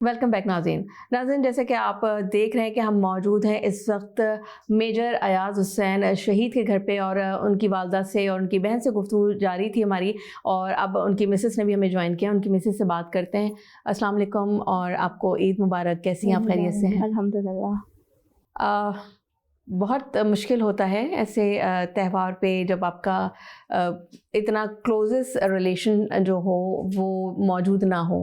Welcome back ناظرین، جیسے کہ آپ دیکھ رہے ہیں کہ ہم موجود ہیں اس وقت میجر ایاز حسین شہید کے گھر پہ، اور ان کی والدہ سے اور ان کی بہن سے گفتگو جاری تھی ہماری، اور اب ان کی مسز نے بھی ہمیں جوائن کیا. ان کی مسز سے بات کرتے ہیں. السلام علیکم اور آپ کو عید مبارک. کیسی ہیں آپ؟ خیریت سے ہیں؟ الحمدللہ. بہت مشکل ہوتا ہے ایسے تہوار پہ جب آپ کا اتنا کلوزسٹ ریلیشن جو ہو وہ موجود نہ ہو.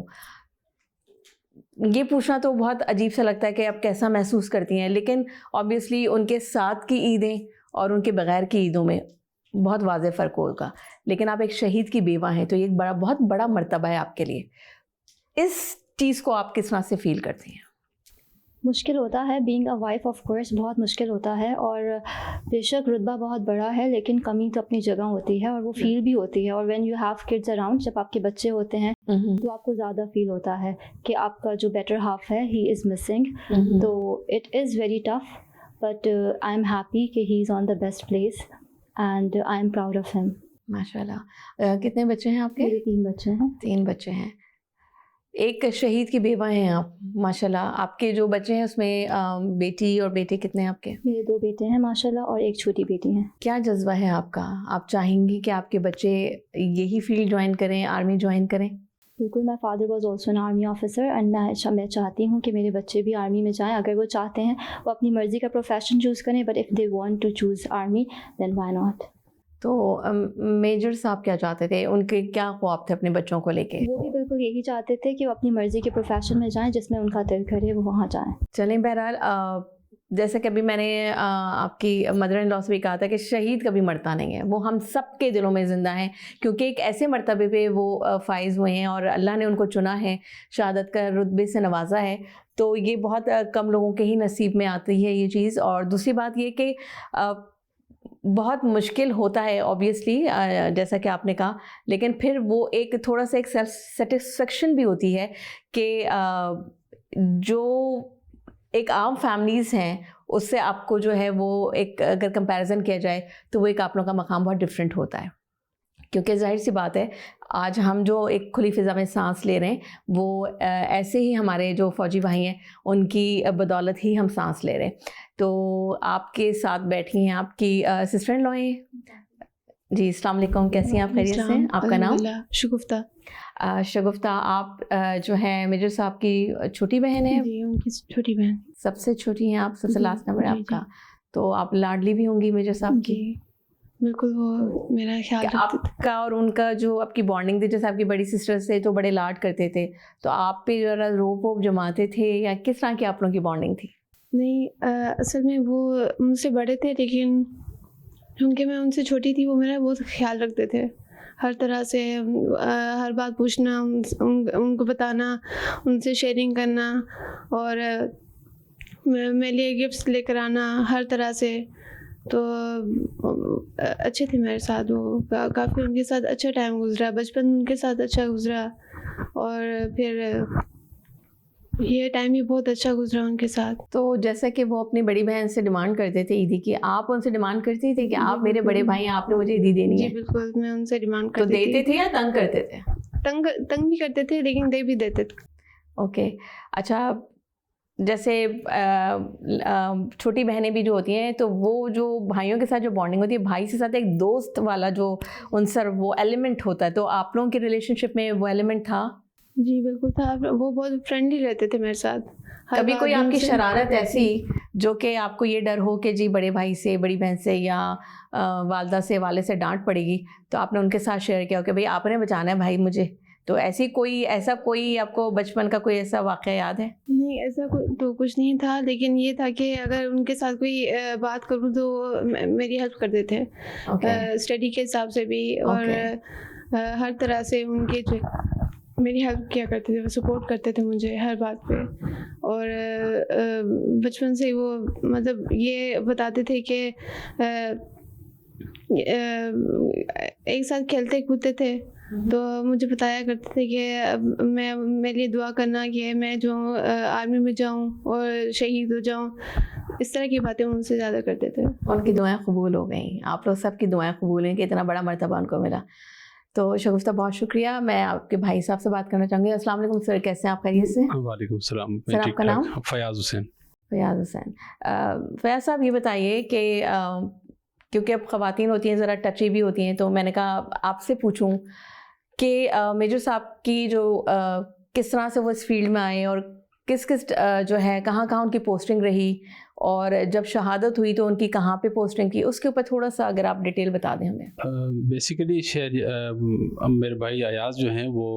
یہ پوچھنا تو بہت عجیب سا لگتا ہے کہ آپ کیسا محسوس کرتی ہیں، لیکن آبویسلی ان کے ساتھ کی عیدیں اور ان کے بغیر کی عیدوں میں بہت واضح فرق ہوگا. لیکن آپ ایک شہید کی بیوہ ہیں تو یہ ایک بہت بڑا مرتبہ ہے آپ کے لیے. اس چیز کو آپ کس طرح سے فیل کرتی ہیں؟ مشکل ہوتا ہے being a wife, of course بہت مشکل ہوتا ہے، اور بے شک رتبہ بہت بڑا ہے، لیکن کمی تو اپنی جگہ ہوتی ہے اور وہ فیل بھی ہوتی ہے. اور when you have kids around, جب آپ کے بچے ہوتے ہیں تو آپ کو زیادہ فیل ہوتا ہے کہ آپ کا جو بیٹر ہاف ہے ہی از مسنگ. تو it is very tough, but I am happy کہ he is on the best place and I am proud of him. ماشاء اللہ. کتنے بچے ہیں آپ کے؟ میرے 3 بچے ہیں. 3 بچے ہیں. ایک شہید کی بیوہ ہیں آپ، ماشاء اللہ. آپ کے جو بچے ہیں اس میں بیٹی اور بیٹے کتنے ہیں آپ کے؟ میرے 2 بیٹے ہیں ماشاء اللہ، اور ایک چھوٹی بیٹی ہیں. کیا جذبہ ہے آپ کا؟ آپ چاہیں گی کہ آپ کے بچے یہی فیلڈ جوائن کریں، آرمی جوائن کریں؟ بالکل. My father was also an army officer, and میں چاہتی ہوں کہ میرے بچے بھی آرمی میں جائیں. اگر وہ چاہتے ہیں وہ اپنی مرضی کا پروفیشن چوز کریں، but if they want to choose army then why not. تو میجر صاحب کیا چاہتے تھے؟ ان کے کیا خواب تھے اپنے بچوں کو لے کے؟ وہ بھی بالکل یہی چاہتے تھے کہ وہ اپنی مرضی کے پروفیشن میں جائیں، جس میں ان کا دل کرے وہ وہاں جائیں. چلیں، بہرحال جیسے کہ ابھی میں نے آپ کی مدر ان لا سے بھی کہا تھا کہ شہید کبھی مرتا نہیں ہے، وہ ہم سب کے دلوں میں زندہ ہیں، کیونکہ ایک ایسے مرتبے پہ وہ فائز ہوئے ہیں اور اللہ نے ان کو چنا ہے، شہادت کا رتبے سے نوازا ہے. تو یہ بہت کم لوگوں کے ہی نصیب میں آتی ہے یہ چیز. اور دوسری بات یہ کہ بہت مشکل ہوتا ہے آبویسلی، جیسا کہ آپ نے کہا، لیکن پھر وہ ایک تھوڑا سا ایک سیلف سیٹسفیکشن بھی ہوتی ہے کہ جو ایک عام فیملیز ہیں اس سے آپ کو جو ہے وہ ایک اگر کمپیریزن کیا جائے تو وہ ایک آپ لوگوں کا مقام بہت ڈفرینٹ ہوتا ہے. کیونکہ ظاہر سی بات ہے آج ہم جو ایک کھلی فضا میں سانس لے رہے ہیں وہ ایسے ہی ہمارے جو فوجی بھائی ہیں ان کی بدولت ہی ہم سانس لے رہے ہیں. تو آپ کے ساتھ بیٹھی ہیں آپ کی سسٹر ان لا ہیں. جی السلام علیکم، کیسی ہیں آپ؟ خیریت سے ہیں؟ آپ کا نام؟ شگفتہ. شگفتہ، آپ جو ہیں میجر صاحب کی چھوٹی بہن ہیں؟ جی ان کی چھوٹی بہن. سب سے چھوٹی ہیں آپ؟ سب سے لاسٹ نمبر ہے آپ کا. تو آپ لاڈلی بھی ہوں گی میجر صاحب کی؟ بالکل، وہ میرا خیال رکھتے تھے. آپ کا اور ان کا جو آپ کی بانڈنگ تھی، جیسے آپ کی بڑی سسٹر سے تو بڑے لاڈ کرتے تھے، تو آپ پہ ذرا روپ ووپ جماتے تھے یا کس طرح کی آپ لوگوں کی بانڈنگ تھی؟ نہیں، اصل میں وہ مجھ سے بڑے تھے، لیکن کیونکہ میں ان سے چھوٹی تھی وہ میرا بہت خیال رکھتے تھے. ہر طرح سے ہر بات پوچھنا، ان کو بتانا، ان سے شیئرنگ کرنا، اور میرے لیے گفٹس لے کر آنا ہر طرح سے. تو اچھے تھے میرے ساتھ. وہ کافی ان کے ساتھ اچھا ٹائم گزرا، بچپن ان کے ساتھ اچھا گزرا، اور پھر یہ ٹائم بھی بہت اچھا گزرا ان کے ساتھ. تو جیسا کہ وہ اپنی بڑی بہن سے ڈیمانڈ کرتے تھے عیدی کی، آپ ان سے ڈیمانڈ کرتی تھی کہ آپ میرے بڑے بھائی ہیں، آپ نے مجھے عیدی دینی ہے؟ جی بالکل، میں ان سے ڈیمانڈ کرتی تھی. تو دیتے تھے یا تنگ کرتے تھے؟ تنگ بھی کرتے تھے لیکن دے بھی دیتے تھے. اوکے. اچھا، جیسے چھوٹی بہنیں بھی جو ہوتی ہیں تو وہ جو بھائیوں کے ساتھ جو بانڈنگ ہوتی ہے، بھائی سے ساتھ ایک دوست والا جو عنصر وہ ایلیمنٹ ہوتا ہے، تو آپ لوگوں کی ریلیشن شپ میں وہ ایلیمنٹ تھا؟ جی بالکل تھا. وہ بہت فرینڈلی رہتے تھے میرے ساتھ. کبھی کوئی آپ کی شرارت ایسی جو کہ آپ کو یہ ڈر ہو کہ جی بڑے بھائی سے، بڑی بہن سے یا والدہ سے، والد سے ڈانٹ پڑے گی، تو آپ نے ان کے ساتھ شیئر کیا کہ بھائی آپ نے بچانا ہے بھائی مجھے؟ تو ایسا کوئی آپ کو بچپن کا کوئی ایسا واقعہ یاد ہے؟ نہیں، ایسا تو کچھ نہیں تھا، لیکن یہ تھا کہ اگر ان کے ساتھ کوئی بات کروں تو میری ہیلپ کر دیتے ہیں اسٹڈی کے حساب سے بھی، اور ہر طرح سے ان کے میری ہیلپ کیا کرتے تھے، وہ سپورٹ کرتے تھے مجھے ہر بات پہ. اور بچپن سے وہ مطلب یہ بتاتے تھے کہ ایک ساتھ کھیلتے کودتے تھے، تو مجھے بتایا کرتے تھے کہ میرے لیے دعا کرنا کہ میں جو آرمی میں جاؤں اور شہید ہو جاؤں. اس طرح کی باتیں ان سے زیادہ کرتے تھے. ان کی دعائیں قبول ہو گئیں، آپ لوگ سب کی دعائیں قبول ہیں کہ اتنا بڑا مرتبہ ان کو ملا. تو شگفتہ بہت شکریہ. میں آپ کے بھائی صاحب سے بات کرنا چاہوں گی. السلام علیکم سر, کیسے ہیں آپ؟ خیریت سے؟ وعلیکم السلام. سر آپ کا نام؟ فیاض حسین. فیاض حسین. فیاض صاحب یہ بتائیے کہ کیونکہ اب خواتین ہوتی ہیں ذرا ٹچی بھی ہوتی ہیں, تو میں نے کہا آپ سے پوچھوں کہ میجر صاحب کی جو کس طرح سے وہ اس فیلڈ میں آئے اور کس جو ہے کہاں کہاں ان کی پوسٹنگ رہی, اور جب شہادت ہوئی تو ان کی کہاں پہ پوسٹنگ کی, اس کے اوپر تھوڑا سا اگر آپ ڈیٹیل بتا دیں ہمیں. بیسیکلی میرے بھائی ایاز جو ہیں وہ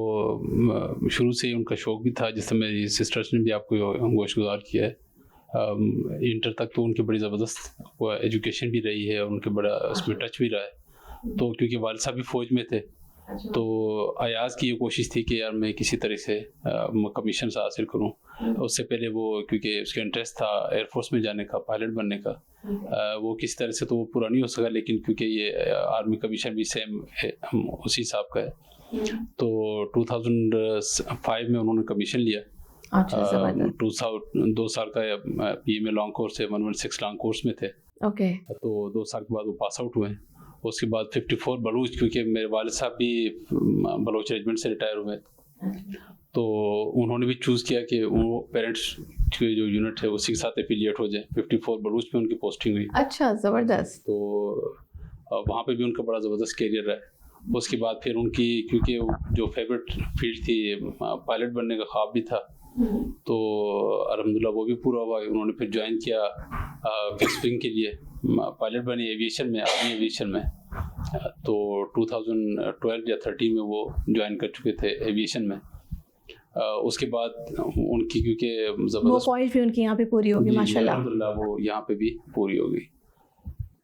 شروع سے ہی ان کا شوق بھی تھا, جس سے میری سسٹرس نے بھی آپ کو گوش گزار کیا ہے. انٹر تک تو ان کی بڑی زبردست وہ ایجوکیشن بھی رہی ہے اور ان کے بڑا اس میں ٹچ بھی رہا ہے. تو کیونکہ والد صاحب بھی فوج میں تھے, تو ایاز کی یہ کوشش تھی کہ یار میں کسی طرح سے کمیشن سے حاصل کروں. اس سے پہلے وہ کیونکہ اس کا انٹرسٹ تھا ایئر فورس میں جانے کا, پائلٹ بننے کا, وہ کسی طرح سے تو وہ پورا نہیں ہو سکا, لیکن کیونکہ یہ آرمی کمیشن بھی سیم اسی صاحب کا ہے, تو 2005 میں انہوں نے کمیشن لیا. 2 سال کا P M A long course ہے, 116 لانگ کورس میں تھے. اوکے. تو 2 سال کے بعد وہ پاس آؤٹ ہوئے. اس کے بعد 54 بلوچ, کیونکہ میرے والد صاحب بھی بلوچ ریجمنٹ سے ریٹائر ہوئے, تو انہوں نے بھی چوز کیا کہ وہ پیرنٹس کے جو یونٹ ہے اسی کے ساتھ ایفیلیٹ ہو جائے. 54 بلوچ میں ان کی پوسٹنگ ہوئی. اچھا, زبردست. تو وہاں پہ بھی ان کا بڑا زبردست کیریئر رہا. اس کے بعد پھر ان کی کیونکہ جو فیوریٹ فیلڈ تھی پائلٹ بننے کا خواب بھی تھا, تو الحمدللہ وہ بھی پورا ہوا. انہوں نے پھر جوائن کیا فکس ونگ کے لیے, پائلٹ بنے ایویشن میں, آرمی ایویشن میں. تو 2012 یا 13 میں وہ جوائن کر چکے تھے ایویشن میں. اس کے بعد ان کی کیونکہ زبردست خواہش بھی ان کی یہاں پہ پوری ہوگی ماشاءاللہ, الحمدللہ وہ یہاں پہ بھی پوری ہو گئی.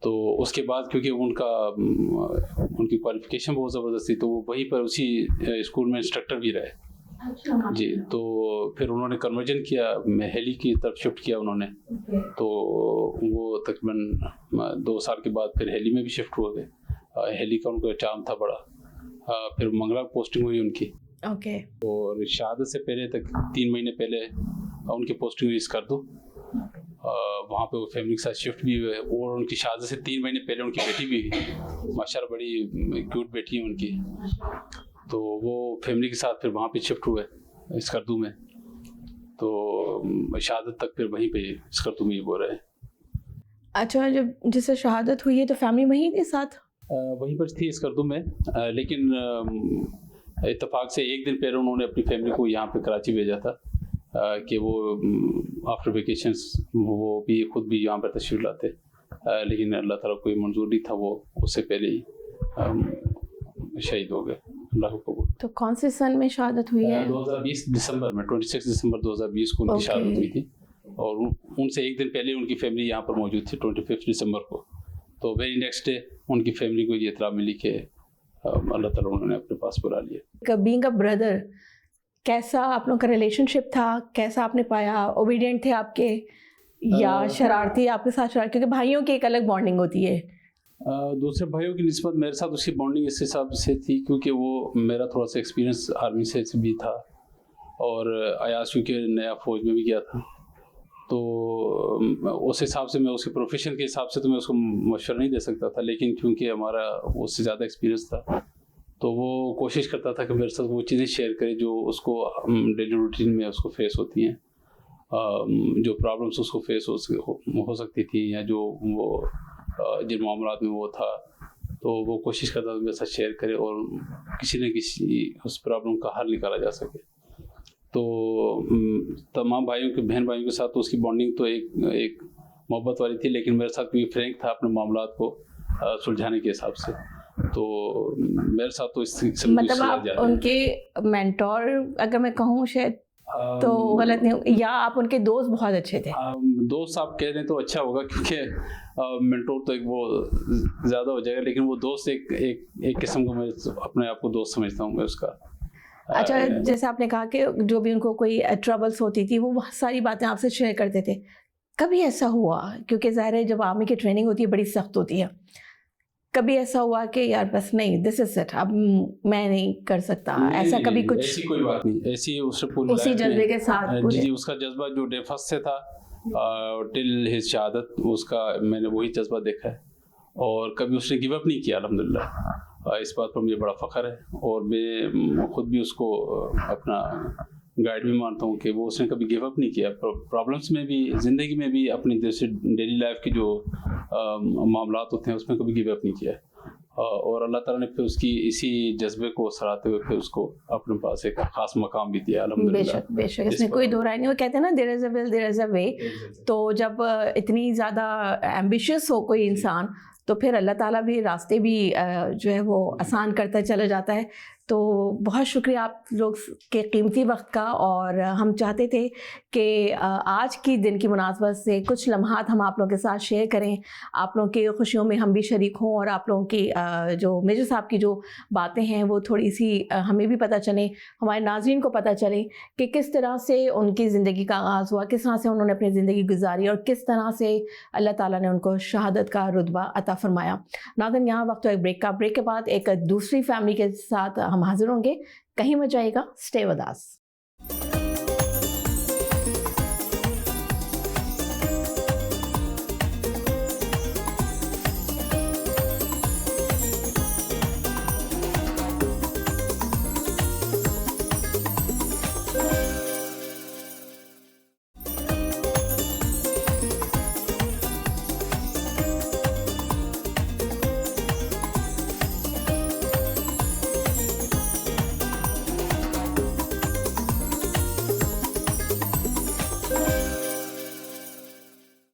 تو اس کے بعد کیونکہ ان کی کوالیفیکیشن بہت زبردست تھی, تو وہ وہیں پر اسی اسکول میں انسٹرکٹر بھی رہے. جی, تو پھر انہوں نے کنورژن کیا, ہیلی کی طرف شفٹ کیا انہوں نے. تو وہ تقریباً 2 سال کے بعد پھر ہیلی میں بھی شفٹ ہو گئے. ہیلی کا ان کا چام تھا بڑا. پھر منگلا پوسٹنگ ہوئی ان کی. اوکے. اور شہادت سے پہلے تک 3 مہینے پہلے ان کی پوسٹنگ ہوئی اسکردو. وہاں پہ وہ فیملی کے ساتھ شفٹ بھی ہوئے, اور ان کی شہادت سے 3 مہینے پہلے ان کی بیٹی بھی ہوئی. ماشاءاللہ بڑی کیوٹ بیٹی ہے ان کی. تو وہ فیملی کے ساتھ پھر وہاں پہ شفٹ ہوئے اسکردو میں. تو شہادت تک پھر وہیں پہ اسکردو میں ہی بول رہے ہیں. اچھا, جب جس سے شہادت ہوئی ہے تو فیملی وہیں تھی ساتھ؟ وہیں پر تھی اسکردو میں, لیکن اتفاق سے 1 دن پہلے انہوں نے اپنی فیملی کو یہاں پہ کراچی بھیجا تھا کہ وہ آفٹر ویکیشنس وہ بھی خود بھی یہاں پر تشریف لاتے, لیکن اللہ تعالیٰ کو یہ منظور نہیں تھا, وہ اس سے پہلے ہی شہید ہو گئے. اللہ کو قبول. تو کون سے سن میں شہادت ہوئی ہے؟ 2020 دسمبر میں, 26 دسمبر 2020 کو ان کی شہادت ہوئی تھی, اور ان سے 1 دن پہلے ان کی فیملی یہاں پر موجود تھی 25 دسمبر کو. تو ویری نیکسٹ ڈے ان کی فیملی کو یہ اطلاع ملی کہ اللہ تعالیٰ انہوں نے اپنے پاس بلا لیا. بینگ اے بردر, کیسا آپ لوگوں کا ریلیشن شپ تھا, کیسا آپ نے پایا؟ اوبیڈینٹ تھے آپ کے یا شرارتی آپ کے ساتھ شرارتی؟ کیونکہ بھائیوں کی ایک الگ بانڈنگ ہوتی ہے. دوسرے بھائیوں کی نسبت میرے ساتھ اس کی بانڈنگ اس حساب سے تھی کیونکہ وہ میرا تھوڑا سا ایکسپیرینس آرمی سے بھی تھا, اور ایاز کیونکہ نیا فوج میں بھی گیا تھا, تو اس حساب سے میں اس کے پروفیشن کے حساب سے تو میں اس کو مشورہ نہیں دے سکتا تھا, لیکن کیونکہ ہمارا اس سے زیادہ ایکسپیرینس تھا تو وہ کوشش کرتا تھا کہ میرے ساتھ وہ چیزیں شیئر کرے جو اس کو ڈیلی روٹین میں اس کو فیس ہوتی ہیں, جو پرابلمس اس کو فیس ہو سکتی تھیں, یا جو وہ جن معاملات میں وہ تھا, تو وہ کوشش کرتا تھا میرے ساتھ شیئر کرے اور کسی نہ کسی اس پرابلم کا حل نکالا جا سکے. تو تمام بہن بھائیوں کے ساتھ تو اس کی بانڈنگ تو ایک محبت والی تھی, لیکن میرے ساتھ بھی فرینک تھا اپنے معاملات کو سلجھانے کے حساب سے. تو میرے ساتھ تو اس مطلب آپ ان کے مینٹور اگر میں کہوں شاید تو غلط نہیں, یا آپ ان کے دوست بہت اچھے تھے؟ دوست آپ کہہ رہے ہیں تو اچھا ہوگا, کیونکہ مینٹور تو ایک وہ زیادہ ہو جائے گا, لیکن وہ دوست ایک قسم کو میں اپنے آپ کو دوست سمجھتا ہوں میں اس کا. اچھا, جیسے آپ نے کہا کہ جو بھی ان کو کوئی ٹربلس ہوتی تھی وہ بہت ساری باتیں آپ سے شیئر کرتے تھے, کبھی ایسا ہوا, کیونکہ ظاہر ہے جب آرمی کی ٹریننگ ہوتی ہے بڑی سخت ہوتی ہے, کبھی ایسا ہوا کہ یار بس نہیں, دس از اٹ, اب میں نہیں کر سکتا, ایسا کبھی کچھ؟ ایسی کوئی بات نہیں, ایسی اسی جذبے کے ساتھ جی اس کا جذبہ جو ڈے فرسٹ سے تھا ٹل ہز شہادت, اس کا میں نے وہی جذبہ دیکھا ہے, اور کبھی اس نے گیو اپ نہیں کیا الحمدللہ. اس بات پر مجھے بڑا فخر ہے، اور میں خود بھی اس کو اپنا گائیڈ بھی مانتا ہوں کہ وہ اس نے کبھی گیو اپ نہیں کیا، پرابلمس میں بھی، زندگی میں بھی، اپنی جیسے ڈیلی لائف کی جو معاملات ہوتے ہیں اس میں کبھی گیو اپ نہیں کیا، اور اللہ تعالیٰ نے پھر اس کی اسی جذبے کو سراہتے ہوئے پھر اس کو اپنے پاس ایک خاص مقام بھی دیا الحمدللہ۔ بے شک بے شک، اس میں کوئی دو رائے نہیں۔ وہ کہتے ہیں نا دیر از اے ول دیر از اے وے، تو جب اتنی زیادہ ایمبیشیس ہو کوئی انسان تو پھر اللہ تعالیٰ بھی راستے بھی جو ہے وہ آسان کرتا چلا جاتا ہے۔ تو بہت شکریہ آپ لوگ کے قیمتی وقت کا، اور ہم چاہتے تھے کہ آج کی دن کی مناسبت سے کچھ لمحات ہم آپ لوگوں کے ساتھ شیئر کریں، آپ لوگوں کی خوشیوں میں ہم بھی شریک ہوں، اور آپ لوگوں کی جو میجر صاحب کی جو باتیں ہیں وہ تھوڑی سی ہمیں بھی پتہ چلیں، ہمارے ناظرین کو پتہ چلے کہ کس طرح سے ان کی زندگی کا آغاز ہوا، کس طرح سے انہوں نے اپنی زندگی گزاری، اور کس طرح سے اللہ تعالیٰ نے ان کو شہادت کا رتبہ عطا فرمایا۔ ناظرین، یہاں وقت ایک بریک کا، بریک کے بعد ایک دوسری فیملی کے ساتھ ہم حاضر ہوں گے، کہیں مت جائیے گا، اسٹے ود اس۔